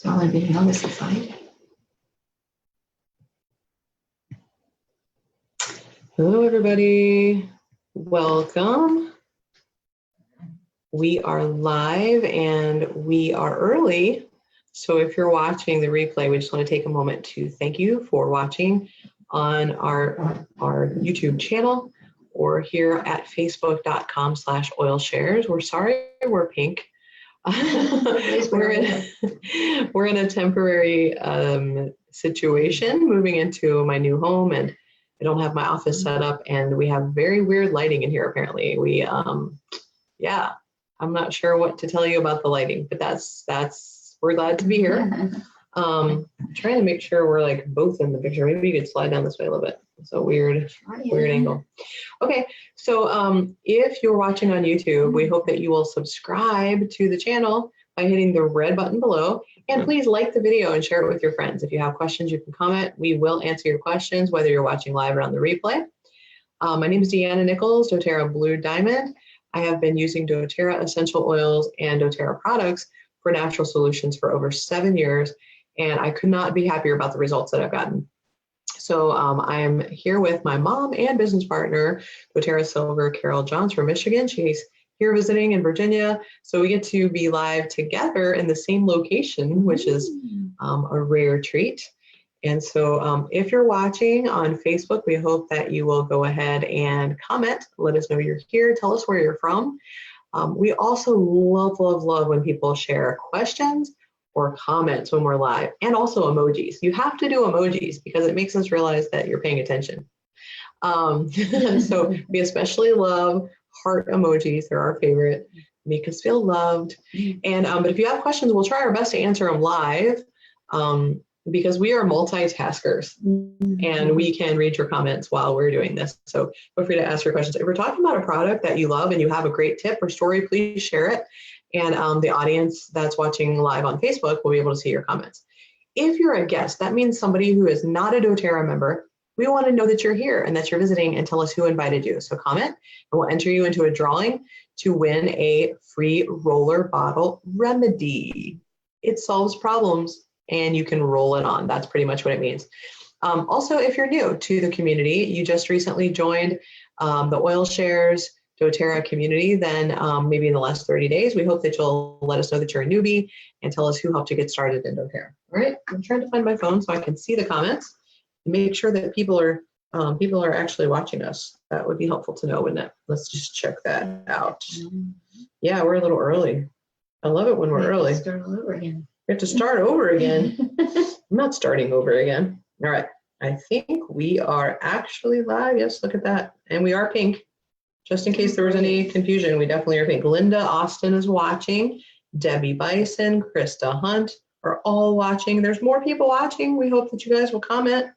So I want to be on this slide. Hello, everybody. Welcome. We are live and we are early. So if you're watching the replay, we just want to take a moment to thank you for watching on our YouTube channel or here at facebook.com/oilshares. We're sorry we're pink. we're in a temporary situation, moving into my new home, and I don't have my office set up, and we have very weird lighting in here. Apparently, yeah, I'm not sure what to tell you about the lighting, but we're glad to be here. I'm trying to make sure we're like both in the picture. Maybe you could slide down this way a little bit. It's a weird angle. Okay, so if you're watching on YouTube, we hope that you will subscribe to the channel by hitting the red button below, and please like the video and share it with your friends. If you have questions, you can comment. We will answer your questions, whether you're watching live or on the replay. My name is Deanna Nichols, doTERRA Blue Diamond. I have been using doTERRA essential oils and doTERRA products for natural solutions for over 7 years, and I could not be happier about the results that I've gotten. So I am here with my mom and business partner, doTERRA Silver, Carol Johns from Michigan. She's here visiting in Virginia. So we get to be live together in the same location, which is a rare treat. And so if you're watching on Facebook, we hope that you will go ahead and comment. Let us know you're here. Tell us where you're from. We also love when people share questions or comments when we're live, and also emojis. You have to do emojis because it makes us realize that you're paying attention. So we especially love heart emojis. They're our favorite. Make us feel loved. And but if you have questions, we'll try our best to answer them live because we are multitaskers and we can read your comments while we're doing this. So feel free to ask your questions. If we're talking about a product that you love and you have a great tip or story, please share it. And the audience that's watching live on Facebook will be able to see your comments. If you're a guest, that means somebody who is not a doTERRA member. We want to know that you're here and that you're visiting, and tell us who invited you. So comment, and we'll enter you into a drawing to win a free roller bottle remedy. It solves problems and you can roll it on. That's pretty much what it means. Also, if you're new to the community, you just recently joined the Oil Shares doTERRA community, then maybe in the last 30 days, we hope that you'll let us know that you're a newbie and tell us who helped you get started in doTERRA. All right, I'm trying to find my phone so I can see the comments and make sure that people are actually watching us. That would be helpful to know, wouldn't it? Let's just check that out. Yeah, we're a little early. I love it when we're early. Start all over again. We have to start over again. I'm not starting over again. All right, I think we are actually live. Yes, look at that. And we are pink. Just in case there was any confusion, we definitely are pink. Linda Austin is watching. Debbie Bison, Krista Hunt are all watching. There's more people watching. We hope that you guys will comment.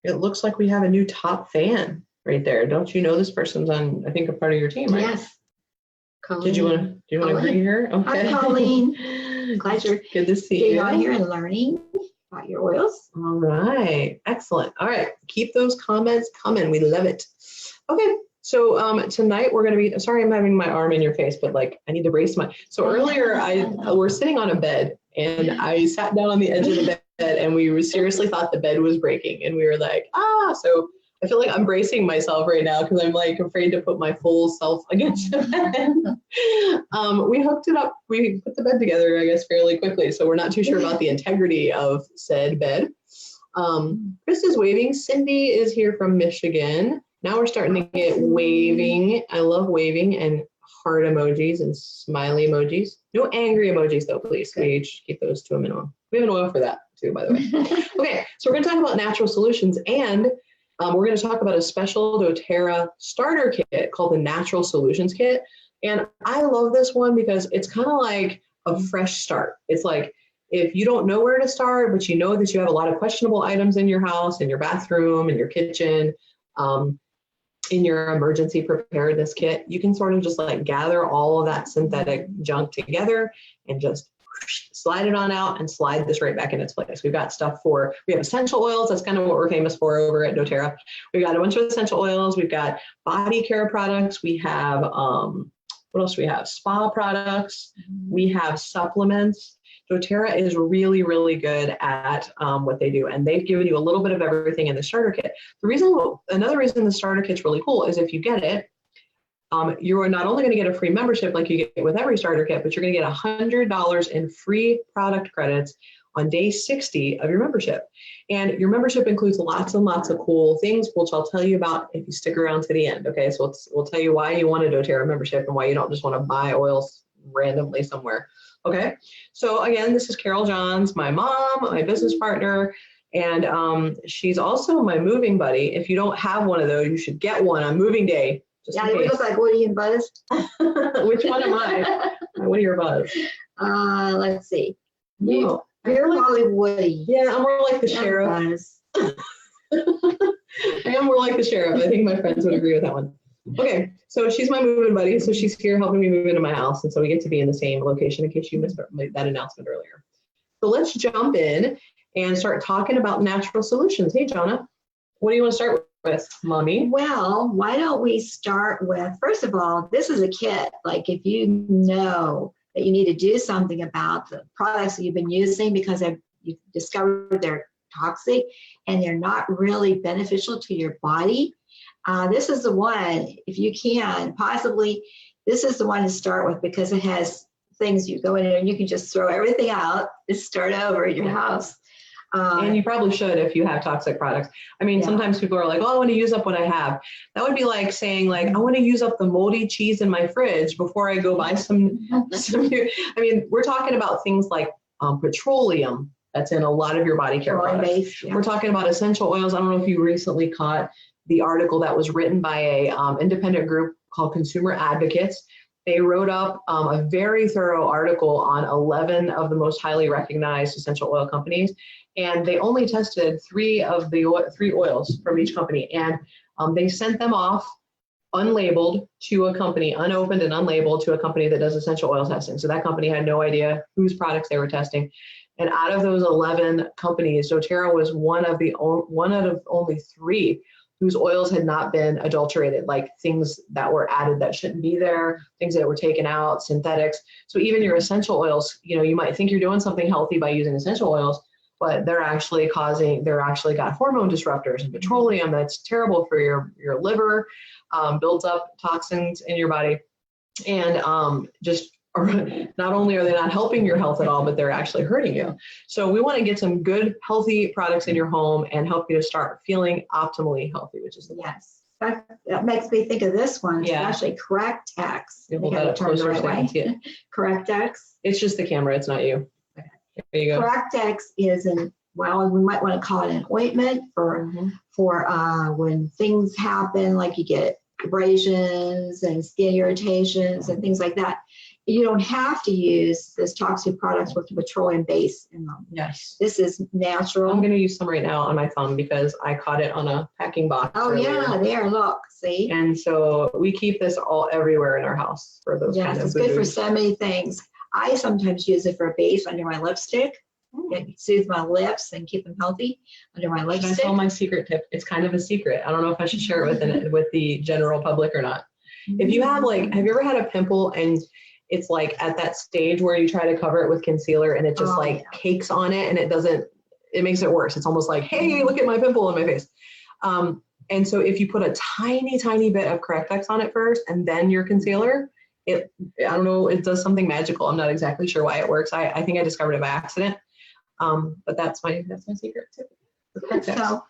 It looks like we have a new top fan right there. Don't you know this person's on, I think, a part of your team, right? Yes. Colleen. Do you want to greet her? Okay. Hi, Colleen. Glad you're good to see getting you. on here and learning about your oils. All right. Excellent. All right. Keep those comments coming. We love it. Okay. So tonight we're going to be, sorry, I'm having my arm in your face, but like I need to brace so earlier we're sitting on a bed and I sat down on the edge of the bed and we seriously thought the bed was breaking and we were like, so I feel like I'm bracing myself right now because I'm like afraid to put my full self against the bed. We hooked it up, we put the bed together, I guess, fairly quickly. So we're not too sure about the integrity of said bed. Chris is waving. Cindy is here from Michigan. Now we're starting to get waving. I love waving and heart emojis and smiley emojis. No angry emojis though, please. We keep those to a minimum. We have an oil for that too, by the way. Okay, so we're going to talk about natural solutions, and we're going to talk about a special doTERRA starter kit called the Natural Solutions Kit. And I love this one because it's kind of like a fresh start. It's like if you don't know where to start, but you know that you have a lot of questionable items in your house, in your bathroom, in your kitchen, in your emergency preparedness kit, you can sort of just like gather all of that synthetic junk together and just slide it on out and slide this right back in its place. We've got stuff we have essential oils. That's kind of what we're famous for over at doTERRA. We've got a bunch of essential oils. We've got body care products. We have, what else do we have? Spa products. We have supplements. doTERRA is really, really good at what they do. And they've given you a little bit of everything in the starter kit. Another reason the starter kit's really cool is if you get it, you're not only going to get a free membership like you get with every starter kit, but you're going to get $100 in free product credits on day 60 of your membership. And your membership includes lots and lots of cool things, which I'll tell you about if you stick around to the end. Okay, so we'll tell you why you want a doTERRA membership and why you don't just want to buy oils randomly somewhere. Okay, so again, this is Carol Johns, my mom, my business partner, and she's also my moving buddy. If you don't have one of those, you should get one on moving day. Yeah, we look like Woody and Buzz. Which one am I? Woody or Buzz? Let's see. No. You're probably Woody. Yeah, I'm more like the sheriff. Buzz. I am more like the sheriff. I think my friends would agree with that one. Okay, so she's my moving buddy. So she's here helping me move into my house. And so we get to be in the same location in case you missed that announcement earlier. So let's jump in and start talking about natural solutions. Hey, Jonna, what do you want to start with, Mommy? Well, why don't we start with, first of all, this is a kit. Like if you know that you need to do something about the products that you've been using because you've discovered they're toxic and they're not really beneficial to your body, this is the one, if you can, possibly, this is the one to start with because it has things you go in there and you can just throw everything out and start over at your house. And you probably should if you have toxic products. I mean, sometimes people are like, oh, I want to use up what I have. That would be like saying, like, I want to use up the moldy cheese in my fridge before I go buy some new. I mean, we're talking about things like petroleum that's in a lot of your body care products. We're talking about essential oils. I don't know if you recently caught the article that was written by a independent group called Consumer Advocates. They wrote up a very thorough article on 11 of the most highly recognized essential oil companies. And they only tested three oils from each company. And they sent them off unlabeled to a company, unopened and unlabeled to a company that does essential oil testing. So that company had no idea whose products they were testing. And out of those 11 companies, doTERRA was one out of only 3 whose oils had not been adulterated, like things that were added that shouldn't be there, things that were taken out, synthetics. So even your essential oils, you might think you're doing something healthy by using essential oils, but they're actually got hormone disruptors and petroleum that's terrible for your liver, builds up toxins in your body, and not only are they not helping your health at all, but they're actually hurting you. So we want to get some good, healthy products in your home and help you to start feeling optimally healthy, which is the yes. That makes me think of this one, especially Correctex. You hold that up closer so I can see it. Correctex. It's just the camera, it's not you. Okay. There you go. Correctex is we might want to call it an ointment for when things happen, like you get abrasions and skin irritations and things like that. You don't have to use this toxic products with the petroleum base in them. Yes. This is natural. I'm going to use some right now on my thumb because I caught it on a packing box. Oh, earlier. Yeah, there, look, see? And so we keep this all everywhere in our house for those kind of it's good for so many things. I sometimes use it for a base under my lipstick. It soothes my lips and keep them healthy under my lipstick. Should I tell my secret tip? It's kind of a secret. I don't know if I should share it with the general public or not. If you have have you ever had a pimple and it's like at that stage where you try to cover it with concealer and it just cakes on it and it makes it worse. It's almost like, hey, look at my pimple on my face. And so if you put a tiny, tiny bit of Correctex on it first and then your concealer, I don't know, it does something magical. I'm not exactly sure why it works. I think I discovered it by accident. But that's my secret tip. So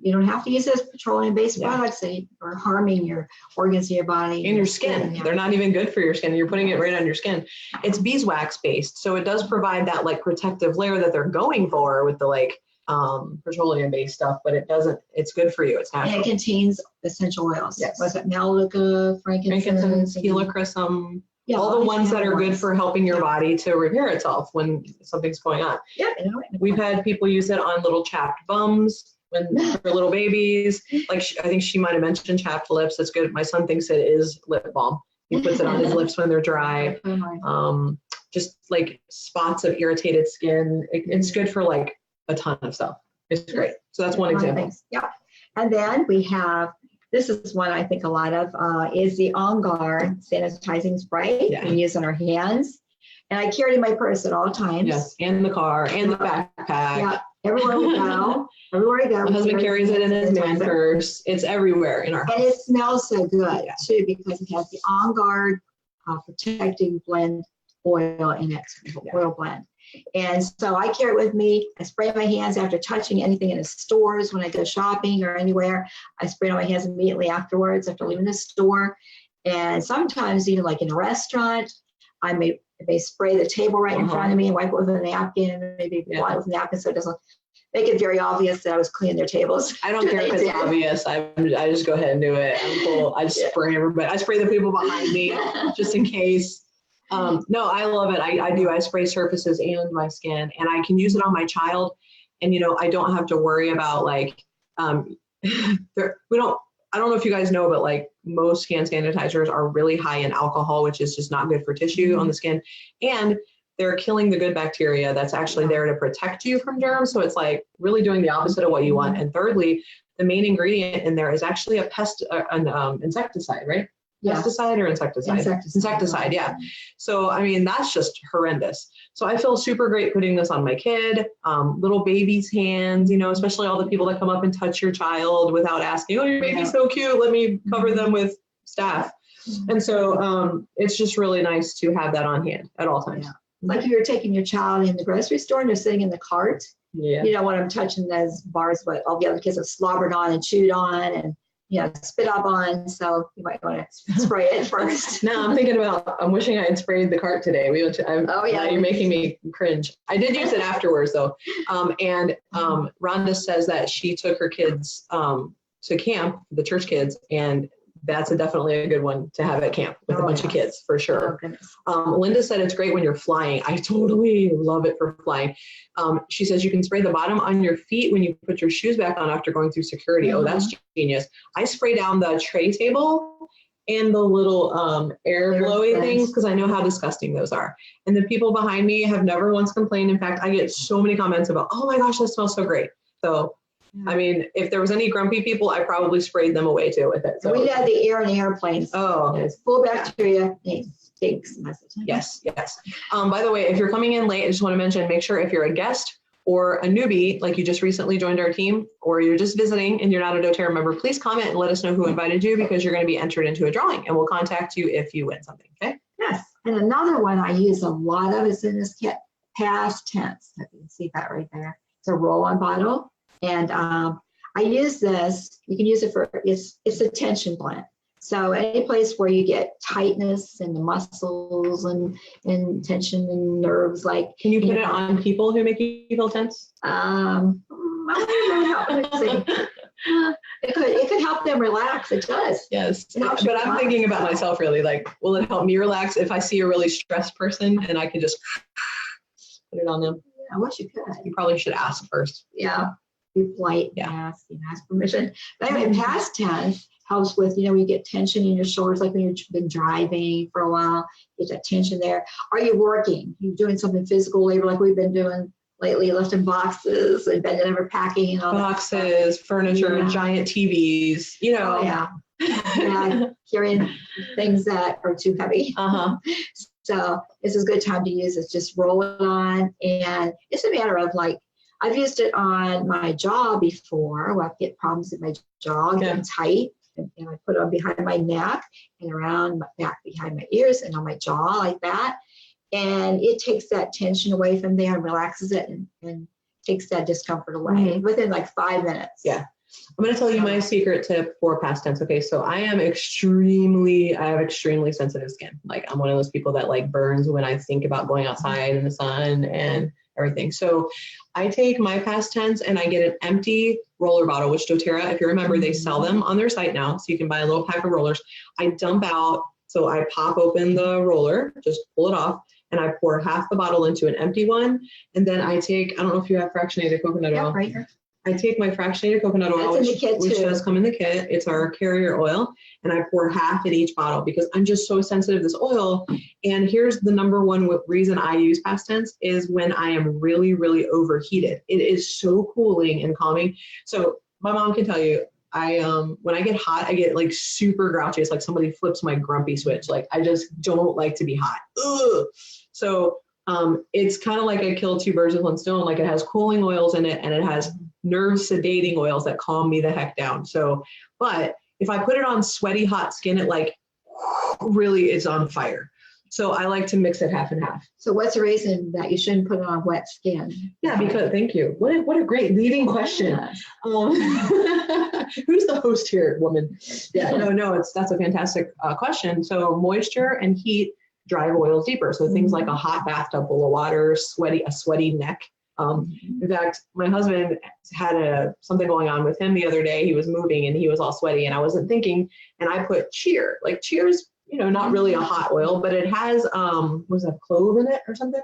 you don't have to use those petroleum-based products that are harming your organs in your body. And your skin. They're not even good for your skin. You're putting it right on your skin. It's beeswax based. So it does provide that protective layer that they're going for with the petroleum based stuff, but it's good for you. It's natural. And it contains essential oils. Yes. Was it Melaleuca, frankincense, helichrysum, all the ones that are good for helping your body to repair itself when something's going on. Yeah. We've had people use it on little chapped bums. For little babies, I think she might have mentioned chapped lips. That's good. My son thinks it is lip balm. He puts it on his lips when they're dry. Just like spots of irritated skin. It's good for a ton of stuff. It's great. So that's one example. Yeah. And then we have, this is one I think a lot of, is the On Guard sanitizing spray we use on our hands. And I carry it in my purse at all times. Yes, and the car, and the backpack. Yeah, everywhere we go. Everywhere I go. My husband carries it in his man purse. It's everywhere in our house. And it smells so good, too, because it has the On Guard protecting blend oil in it, oil blend. And so I carry it with me. I spray my hands after touching anything in the stores. When I go shopping or anywhere, I spray on my hands immediately afterwards, after leaving the store. And sometimes, even like in a restaurant, I may spray the table right in front of me and wipe it with a napkin, maybe wipe it with a napkin so it doesn't make it very obvious that I was cleaning their tables. I don't care if it's obvious. I just go ahead and do it. I'm cool. I just spray everybody. I spray the people behind me just in case. No, I love it. I do. I spray surfaces and my skin, and I can use it on my child. And, I don't have to worry about like, I don't know if you guys know, but like most hand sanitizers are really high in alcohol, which is just not good for tissue on the skin. And they're killing the good bacteria that's actually there to protect you from germs. So it's like really doing the opposite of what you want. And thirdly, the main ingredient in there is actually an insecticide, right? Yes. Pesticide or insecticide? Insecticide, yeah. So, I mean, that's just horrendous. So I feel super great putting this on my kid, little baby's hands, especially all the people that come up and touch your child without asking, oh, your baby's so cute, let me cover them with staph. And so it's just really nice to have that on hand at all times. Yeah. Like if you're taking your child in the grocery store and they're sitting in the cart, you don't want them touching those bars, what all the other kids have slobbered on and chewed on and spit up on, so you might want to spray it first. No, I'm wishing I had sprayed the cart today. You're making me cringe. I did use it afterwards though. And Rhonda says that she took her kids to camp, the church kids, and that's definitely a good one to have at camp with a bunch of kids for sure. Linda said it's great when you're flying. I totally love it for flying. She says you can spray the bottom on your feet when you put your shoes back on after going through security. Oh, that's genius. I spray down the tray table and the little air blowy things because I know how disgusting those are. And the people behind me have never once complained. In fact, I get so many comments about, oh my gosh, that smells so great. So I mean, if there was any grumpy people, I probably sprayed them away too with it. So we had the air in the airplanes. Oh, it's full bacteria. It stinks. Yes. By the way, if you're coming in late, I just want to mention, make sure if you're a guest or a newbie, like you just recently joined our team, or you're just visiting and you're not a doTERRA member, please comment and let us know who invited you because you're going to be entered into a drawing and we'll contact you if you win something. Okay. Yes. And another one I use a lot of is in this kit, past tense. You can see that right there. It's a roll-on bottle. And I use this, you can use it for, it's a tension blend. So any place where you get tightness in the muscles and tension and nerves, like. Can you put it on people who make you feel tense? I don't know how to say. It could help them relax. It does. Yes, but I'm thinking about myself really, like, will it help me relax if I see a really stressed person and I can just put it on them? I wish you could. You probably should ask first. Yeah. Be polite and ask permission. But anyway, past tense helps with, you get tension in your shoulders, like when you've been driving for a while, get that tension there. Are you working? You're doing something physical labor like we've been doing lately, lifting boxes and bending over packing and all boxes, furniture, giant TVs, carrying things that are too heavy. So this is a good time to use it. Just roll it on, and it's a matter of like, I've used it on my jaw before. Well, I get problems with my jaw getting tight, and I put it on behind my neck and around my back behind my ears and on my jaw like that. And it takes that tension away from there and relaxes it and takes that discomfort away within like 5 minutes. Yeah. I'm going to tell you my secret tip for past tense. Okay. So I have extremely sensitive skin. Like I'm one of those people that like burns when I think about going outside in the sun and everything. So I take my past tense and I get an empty roller bottle, which doTERRA, if you remember, they sell them on their site now. So you can buy a little pack of rollers. I dump out. So I pop open the roller, just pull it off, and I pour half the bottle into an empty one. And then I take, I don't know if you have fractionated coconut oil. Right here. I take my fractionated coconut oil, which does come in the kit. It's our carrier oil. And I pour half in each bottle because I'm just so sensitive to this oil. And here's the number one reason I use past tense is when I am really, really overheated. It is so cooling and calming. So my mom can tell you, when I get hot, I get like super grouchy. It's like somebody flips my grumpy switch. Like I just don't like to be hot. Ugh. So it's kind of like I kill two birds with one stone. Like it has cooling oils in it and it has nerve sedating oils that calm me the heck down. So, but if I put it on sweaty, hot skin, it like really is on fire. So I like to mix it half and half. So what's the reason that you shouldn't put it on wet skin? Yeah, because thank you. What a great leading question. Who's the host here, woman? Yeah, no, that's a fantastic question. So moisture and heat drive oils deeper. So things like a hot bathtub full of water, a sweaty neck. In fact, my husband had something going on with him the other day. He was moving and he was all sweaty and I wasn't thinking, and I put cheer. Like cheer's, not really a hot oil, but it has, was that clove in it or something?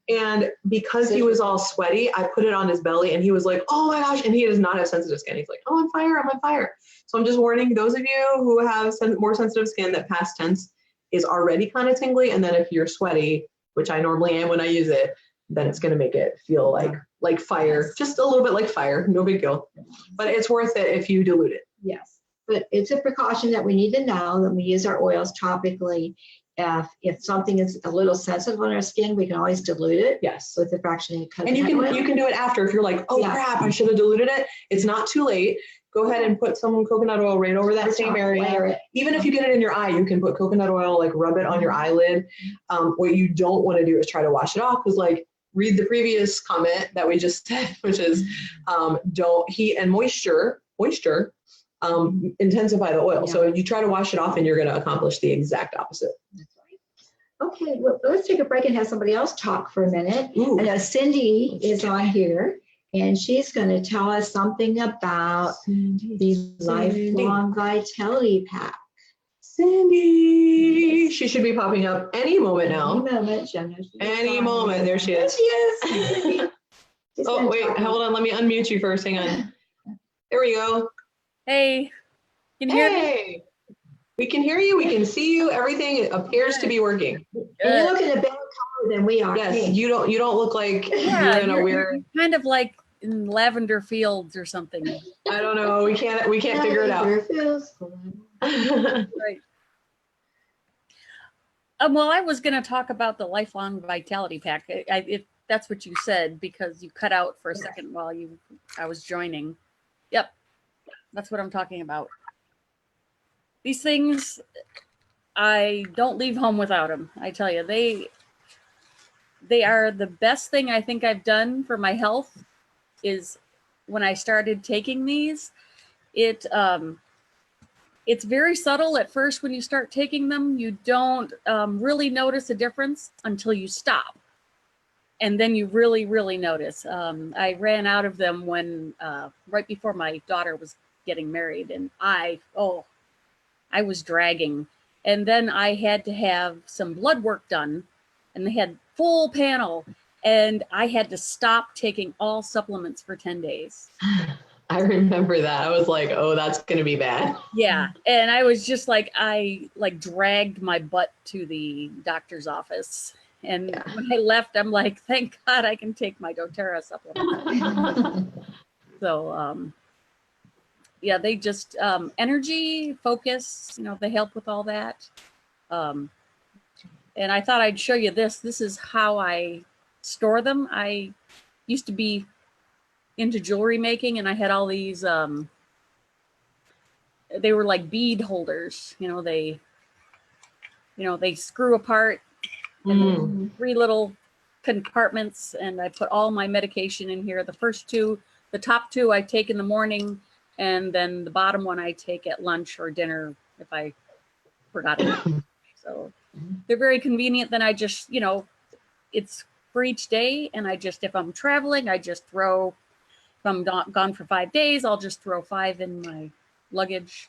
And because he was all sweaty, I put it on his belly and he was like, oh my gosh. And he does not have sensitive skin. He's like, oh, I'm on fire. So I'm just warning those of you who have more sensitive skin that past tense is already kind of tingly. And then if you're sweaty, which I normally am when I use it, then it's going to make it feel like fire, just a little bit like fire, no big deal. But it's worth it if you dilute it. Yes, but it's a precaution that we need to know that we use our oils topically. If something is a little sensitive on our skin, we can always dilute it. Yes. With the fractionated coconut and oil. you can do it after if you're like, oh crap, I should have diluted it. It's not too late. Go ahead and put some coconut oil right over that same area. Even if you get it in your eye, you can put coconut oil, like rub it on your eyelid. What you don't want to do is try to wash it off, because like read the previous comment that we just said, which is don't heat and moisture intensify the oil. Yeah. So you try to wash it off and you're going to accomplish the exact opposite. That's right. Okay, well, let's take a break and have somebody else talk for a minute. Ooh. I know Cindy is on here and she's going to tell us something about the Lifelong Vitality Pack. Cindy, she should be popping up any moment now. Any moment, Jenna. Any moment. There she is. There she is. Oh, wait, hold on. Let me unmute you first. Hang on. There we go. Hey, can you hear me? We can hear you. We can see you. Everything appears to be working. And you look at a better color than we are. Yes, you don't look like you're in a weird. Kind of like in lavender fields or something. I don't know. We can't figure it out. Right. Well, I was going to talk about the Lifelong Vitality Pack. If that's what you said, because you cut out for a second while I was joining. Yep, that's what I'm talking about. These things, I don't leave home without them. I tell you, they are the best thing I think I've done for my health. Is when I started taking these, it's very subtle at first when you start taking them. You don't really notice a difference until you stop. And then you really, really notice. I ran out of them when right before my daughter was getting married, and I was dragging. And then I had to have some blood work done, and they had full panel, and I had to stop taking all supplements for 10 days. I remember that. I was like, oh, that's going to be bad. Yeah. And I was just like, I dragged my butt to the doctor's office. And when I left, I'm like, thank God I can take my doTERRA supplement. So, yeah, they just, energy, focus, they help with all that. And I thought I'd show you this. This is how I store them. I used to be into jewelry making, and I had all these, they were like bead holders. They screw apart. And 3 little compartments, and I put all my medication in here. The top 2 I take in the morning, and then the bottom one I take at lunch or dinner if I forgot it. So they're very convenient. Then I just, it's for each day, and if I'm traveling, I just throw, if I'm not gone for 5 days, I'll just throw 5 in my luggage,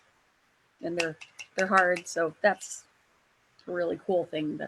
and they're hard. So that's a really cool thing.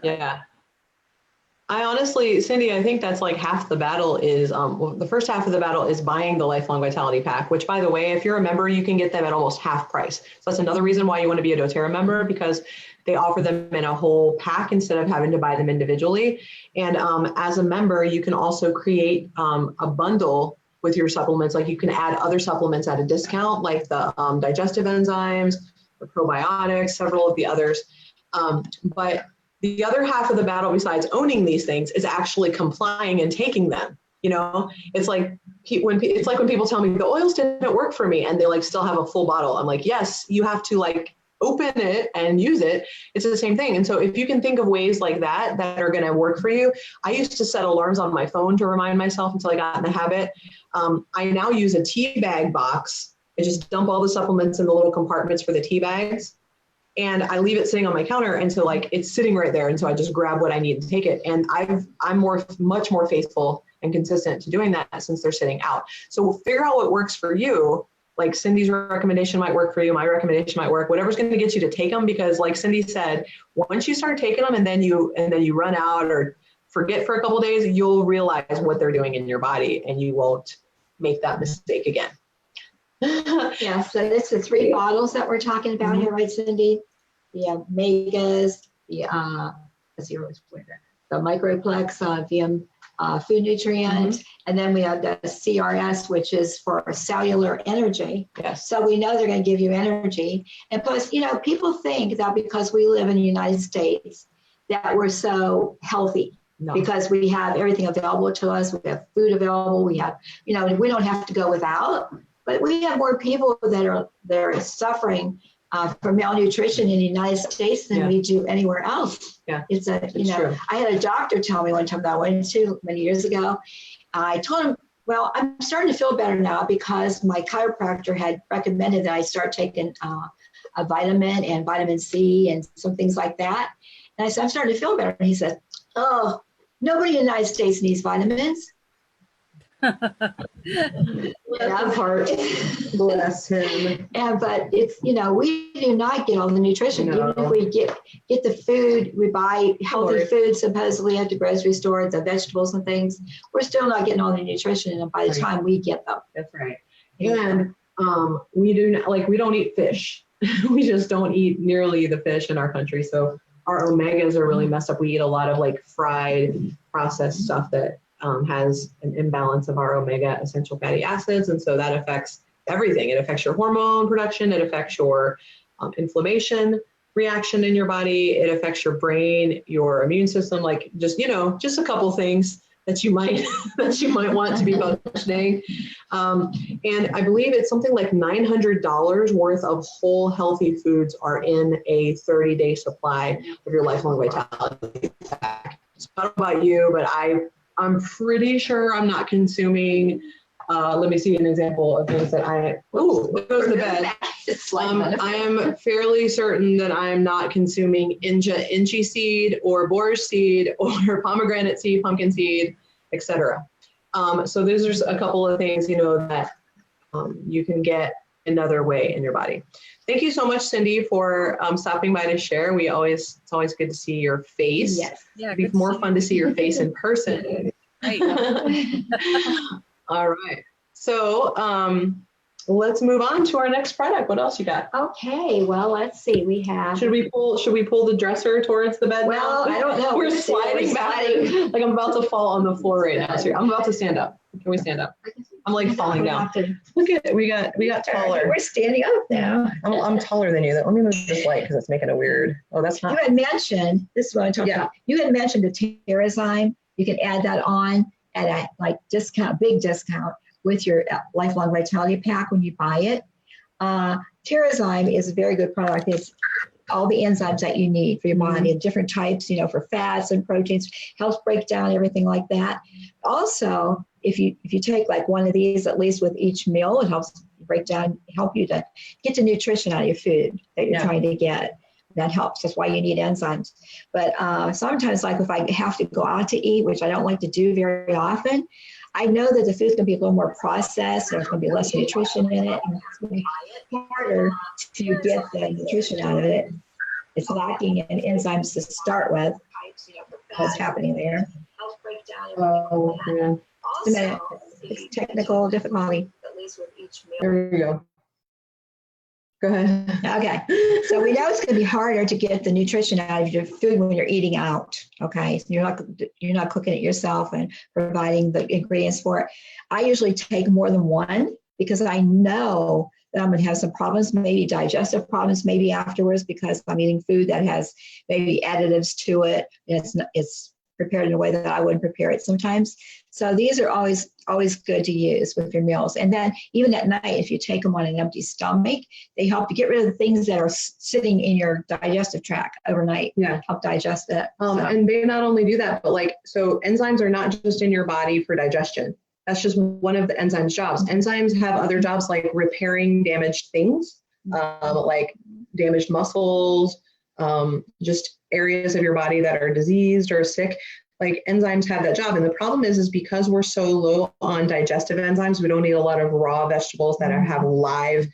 I honestly, Cindy, I think that's like half the battle is, the first half of the battle is buying the Lifelong Vitality Pack, which, by the way, if you're a member, you can get them at almost half price. So that's another reason why you want to be a doTERRA member, because they offer them in a whole pack instead of having to buy them individually. And as a member, you can also create a bundle with your supplements. Like you can add other supplements at a discount, like the digestive enzymes, the probiotics, several of the others. But The other half of the battle, besides owning these things, is actually complying and taking them. You know, it's like when people tell me the oils didn't work for me and they like still have a full bottle. I'm like, yes, you have to like open it and use it. It's the same thing. And so if you can think of ways like that are going to work for you, I used to set alarms on my phone to remind myself until I got in the habit. I now use a tea bag box. I just dump all the supplements in the little compartments for the tea bags. And I leave it sitting on my counter until like it's sitting right there. And so I just grab what I need to take it. And I'm much more faithful and consistent to doing that since they're sitting out. So we'll figure out what works for you. Like Cindy's recommendation might work for you. My recommendation might work. Whatever's going to get you to take them, because like Cindy said, once you start taking them and then you run out or forget for a couple of days, you'll realize what they're doing in your body and you won't make that mistake again. Yeah, so this is 3 bottles that we're talking about here, right, Cindy? The megas, the microplex, VM food nutrient, and then we have the CRS, which is for cellular energy. Yes. So we know they're going to give you energy. And plus, you know, people think that because we live in the United States that we're so healthy. No. Because we have everything available to us. We have food available. We have, you know, we don't have to go without. But we have more people that are suffering from malnutrition in the United States than we do anywhere else. Yeah, it's true. I had a doctor tell me one time that I went to many years ago. I told him, well, I'm starting to feel better now because my chiropractor had recommended that I start taking a vitamin and vitamin C and some things like that. And I said, I'm starting to feel better. And he said, oh, nobody in the United States needs vitamins. That part. Bless him. Yeah, but it's, you know, we do not get all the nutrition. No. Even if we get the food, we buy healthy food supposedly at the grocery store, the vegetables and things, we're still not getting all the nutrition and by the time we get them. That's right. And we don't eat fish. We just don't eat nearly the fish in our country. So our omegas are really messed up. We eat a lot of like fried, processed stuff that has an imbalance of our omega essential fatty acids. And so that affects everything. It affects your hormone production. It affects your inflammation reaction in your body. It affects your brain, your immune system, like just a couple things that you might want to be functioning. And I believe it's something like $900 worth of whole healthy foods are in a 30-day supply of your lifelong vitality pack. So I don't know about you, but I'm pretty sure I'm not consuming, let me see an example of things that there goes the bed. I am fairly certain that I'm not consuming inchi seed or borscht seed or pomegranate seed, pumpkin seed, etc. So there's a couple of things, that you can get another way in your body. Thank you so much, Cindy, for stopping by to share. It's always good to see your face. Yes. Yeah, it'd be more fun to see your face in person. Right. All right. So let's move on to our next product. What else you got? Okay. Well, let's see. We have. Should we pull the dresser towards the bed? Well, now? I don't know. We're sliding back. Like I'm about to fall on the floor right now. So I'm about to stand up. Can we stand up? I'm like falling down. Look at it. We got taller. We're standing up now. I'm taller than you. Let me move this light because it's making it weird. Oh, that's not. You had mentioned, this is what I'm talking about. You had mentioned the doTERRA. You can add that on at a big discount with your Lifelong Vitality Pack when you buy it. doTERRA is a very good product. It's all the enzymes that you need for your body, and different types, for fats and proteins, helps break down everything like that. Also, if you take like one of these, at least with each meal, it helps help you to get the nutrition out of your food that you're trying to get. That helps. That's why you need enzymes. But sometimes, like if I have to go out to eat, which I don't like to do very often, I know that the food's going to be a little more processed. There's going to be less nutrition in it. And it's going to be harder to get the nutrition out of it. It's lacking in enzymes to start with. What's happening there? Oh, yeah. Just a minute. It's technical difficulty. There we go. Go ahead. Okay. So we know it's going to be harder to get the nutrition out of your food when you're eating out. Okay. So you're not cooking it yourself and providing the ingredients for it. I usually take more than one because I know that I'm going to have some problems, maybe digestive problems, maybe afterwards, because I'm eating food that has maybe additives to it. It's prepared in a way that I wouldn't prepare it sometimes. So these are always good to use with your meals. And then even at night, if you take them on an empty stomach, they help to get rid of the things that are sitting in your digestive tract overnight. Yeah. Help digest it. And they not only do that, but so enzymes are not just in your body for digestion. That's just one of the enzyme's jobs. Enzymes have other jobs like repairing damaged things, like damaged muscles, just areas of your body that are diseased or sick. Like enzymes have that job. And the problem is because we're so low on digestive enzymes, we don't eat a lot of raw vegetables that have live,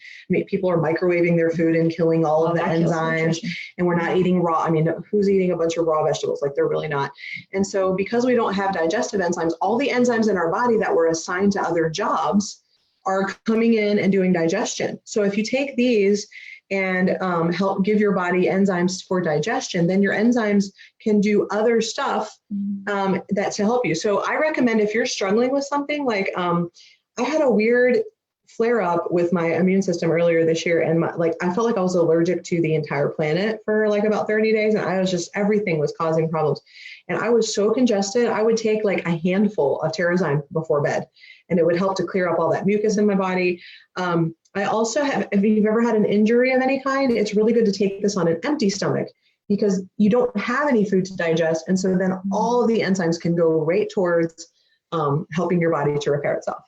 people are microwaving their food and killing all of the enzymes, and we're not eating raw. I mean, who's eating a bunch of raw vegetables? Like, they're really not. And so because we don't have digestive enzymes, all the enzymes in our body that were assigned to other jobs are coming in and doing digestion. So if you take these and help give your body enzymes for digestion, then your enzymes can do other stuff that to help you. So I recommend, if you're struggling with something, like I had a weird flare up with my immune system earlier this year, and I felt like I was allergic to the entire planet for about 30 days, and I was everything was causing problems. And I was so congested, I would take a handful of Terrazyme before bed, and it would help to clear up all that mucus in my body. I also have, if you've ever had an injury of any kind, it's really good to take this on an empty stomach, because you don't have any food to digest. And so then all of the enzymes can go right towards helping your body to repair itself.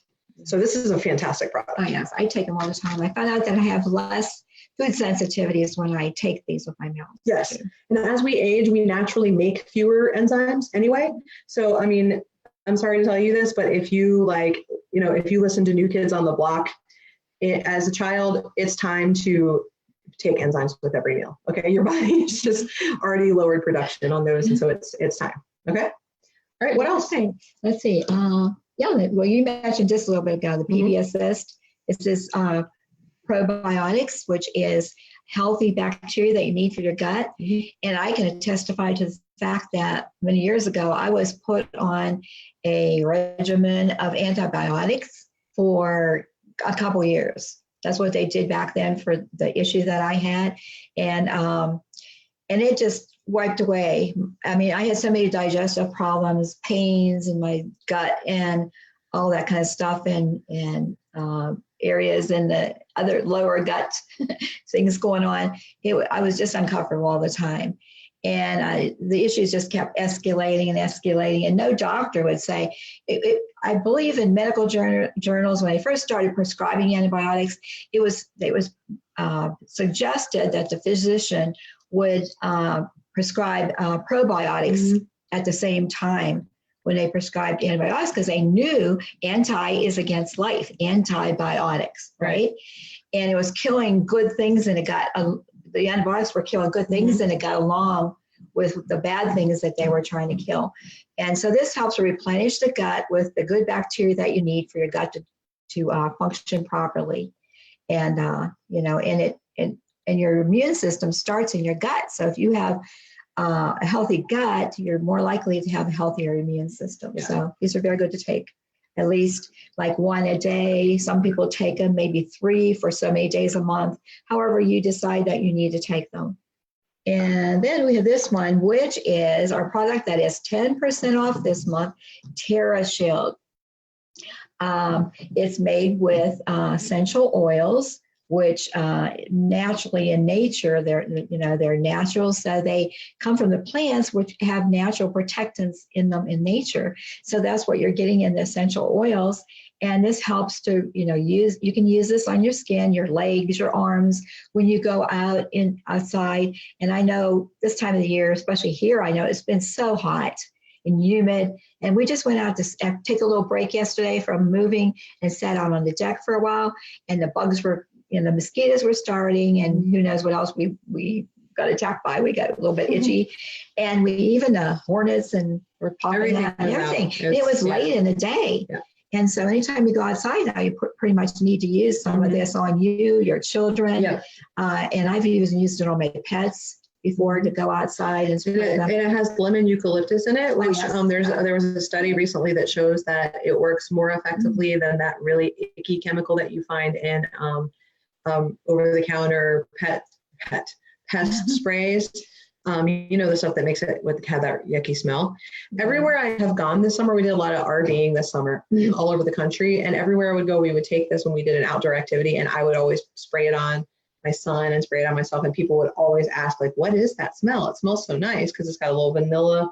So this is a fantastic product. Oh yes, I take them all the time. I found out that I have less food sensitivities when I take these with my meals. Yes, and as we age, we naturally make fewer enzymes anyway. So, I mean, I'm sorry to tell you this, but if you if you listen to New Kids on the Block, as a child, it's time to take enzymes with every meal. Okay, your body is just already lowered production on those, and so it's time. Okay. All right. What else? Let's see. Well, you mentioned just a little bit ago the PB Assist. It's this probiotics, which is healthy bacteria that you need for your gut. And I can testify to the fact that many years ago I was put on a regimen of antibiotics for a couple years. That's what they did back then for the issue that I had. And it just wiped away. I mean, I had so many digestive problems, pains in my gut and all that kind of stuff, and areas in the other lower gut things going on. I was just uncomfortable all the time. And the issues just kept escalating and escalating. And no doctor would say, I believe in medical journals, when they first started prescribing antibiotics, it was suggested that the physician would prescribe probiotics at the same time when they prescribed antibiotics, because they knew anti is against life, antibiotics, right? And it was killing good things in the gut. The antibiotics were killing good things in the gut along with the bad things that they were trying to kill. And so this helps replenish the gut with the good bacteria that you need for your gut to function properly. And, and your immune system starts in your gut. So if you have a healthy gut, you're more likely to have a healthier immune system. Yeah. So these are very good to take, at least like one a day. Some people take them, maybe 3 for so many days a month, however you decide that you need to take them. And then we have this one, which is our product that is 10% off this month, doTERRA Shield. It's made with essential oils, which naturally in nature, they're natural. So they come from the plants, which have natural protectants in them in nature. So that's what you're getting in the essential oils. And this helps to, you can use this on your skin, your legs, your arms, when you go outside. And I know this time of the year, especially here, I know it's been so hot and humid. And we just went out to take a little break yesterday from moving and sat out on the deck for a while. And the bugs were, the mosquitoes were starting, and who knows what else we got attacked by. We got a little bit itchy. And we even the hornets and were popping out and everything. It was late in the day. Yeah. And so anytime you go outside now, you pretty much need to use some of this on you, your children. Yeah. And I've used it on my pets before to go outside. And it has lemon eucalyptus in it, which there was a study recently that shows that it works more effectively than that really icky chemical that you find in over-the-counter pest sprays. You know, the stuff that makes it have that yucky smell. Everywhere I have gone this summer, we did a lot of RVing this summer all over the country. And everywhere I would go, we would take this when we did an outdoor activity, and I would always spray it on my son and spray it on myself. And people would always ask, like, what is that smell? It smells so nice because it's got a little vanilla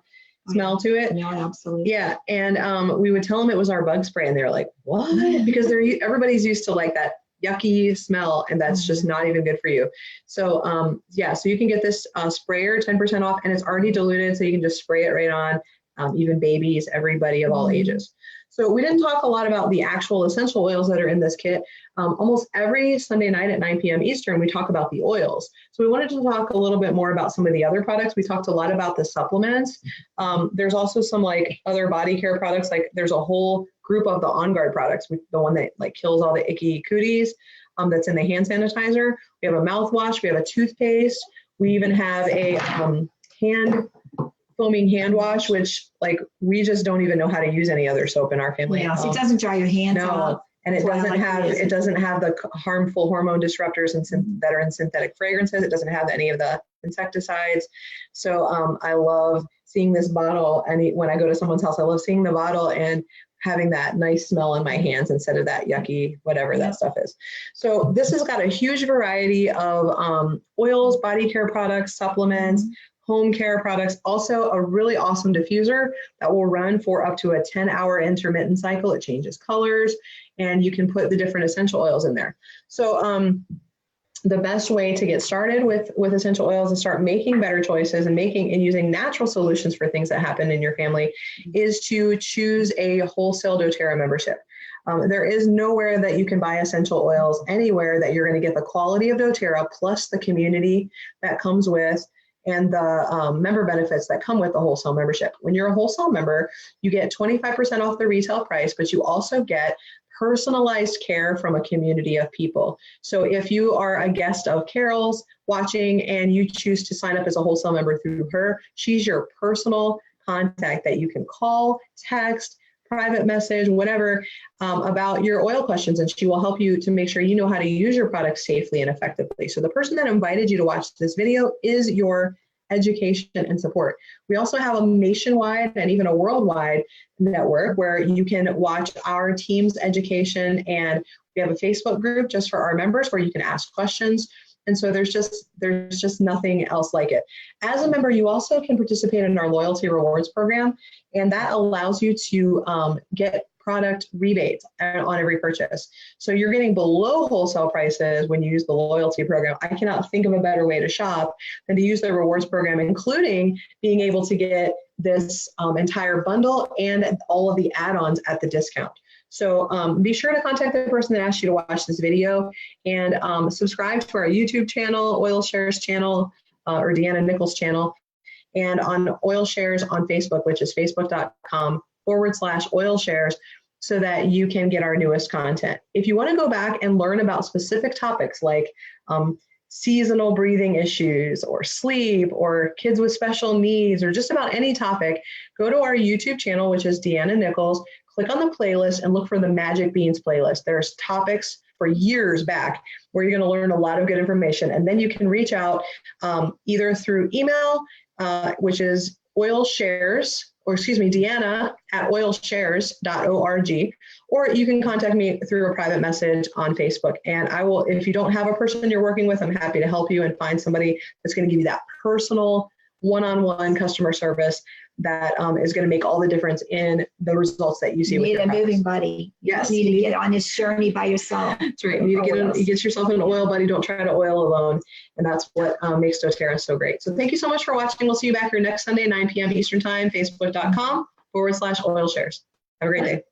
smell to it. Yeah, absolutely. Yeah. And we would tell them it was our bug spray, and they're like, what? Because everybody's used to like that yucky smell, and that's just not even good for you. So yeah, so you can get this sprayer 10% off, and it's already diluted, so you can just spray it right on, even babies, everybody of all ages. So we didn't talk a lot about the actual essential oils that are in this kit. Almost every Sunday night at 9 p.m. Eastern, we talk about the oils. So we wanted to talk a little bit more about some of the other products. We talked a lot about the supplements. There's also some like other body care products. Like there's a whole group of the On Guard products, the one that like kills all the icky cooties, that's in the hand sanitizer. We have a mouthwash. We have a toothpaste. We even have a foaming hand wash, which like we just don't even know how to use any other soap in our family. Yeah, so it doesn't dry your hands out. And it doesn't have the harmful hormone disruptors that are in synthetic fragrances. It doesn't have any of the insecticides. So I love seeing this bottle, and when I go to someone's house, I love seeing the bottle and having that nice smell in my hands instead of that yucky whatever that stuff is. So this has got a huge variety of oils, body care products, supplements, home care products, also a really awesome diffuser that will run for up to a 10-hour intermittent cycle. It changes colors, and you can put the different essential oils in there. So the best way to get started with essential oils and start making better choices and using natural solutions for things that happen in your family is to choose a wholesale doTERRA membership. There is nowhere that you can buy essential oils anywhere that you're going to get the quality of doTERRA plus the community that comes with and the member benefits that come with the wholesale membership. When you're a wholesale member, you get 25% off the retail price, but you also get personalized care from a community of people. So if you are a guest of Carol's watching and you choose to sign up as a wholesale member through her, she's your personal contact that you can call, text, private message, whatever, about your oil questions, and she will help you to make sure you know how to use your products safely and effectively. So the person that invited you to watch this video is your education and support. We also have a nationwide and even a worldwide network where you can watch our team's education, and we have a Facebook group just for our members where you can ask questions. And so there's just nothing else like it. As a member, you also can participate in our loyalty rewards program, and that allows you to get product rebates on every purchase. So you're getting below wholesale prices when you use the loyalty program. I cannot think of a better way to shop than to use the rewards program, including being able to get this entire bundle and all of the add-ons at the discount. So be sure to contact the person that asked you to watch this video, and subscribe to our YouTube channel, Oil Shares channel, or Deanna Nichols channel, and on Oil Shares on Facebook, which is facebook.com/Oil Shares, so that you can get our newest content. If you want to go back and learn about specific topics like seasonal breathing issues or sleep or kids with special needs or just about any topic, go to our YouTube channel, which is Deanna Nichols, click on the playlist and look for the Magic Beans playlist. There's topics for years back where you're going to learn a lot of good information. And then you can reach out either through email, which is Deanna@oilshares.org, or you can contact me through a private message on Facebook. And I will, if you don't have a person you're working with, I'm happy to help you and find somebody that's going to give you that personal one-on-one customer service that is going to make all the difference in the results that you see. You need a moving buddy. Yes. You need to get on this journey by yourself. That's right. You need to get yourself an oil buddy. Don't try to oil alone. And that's what makes doTERRA so great. So thank you so much for watching. We'll see you back here next Sunday, 9 p.m. Eastern Time, facebook.com/Oil Shares. Have a great day.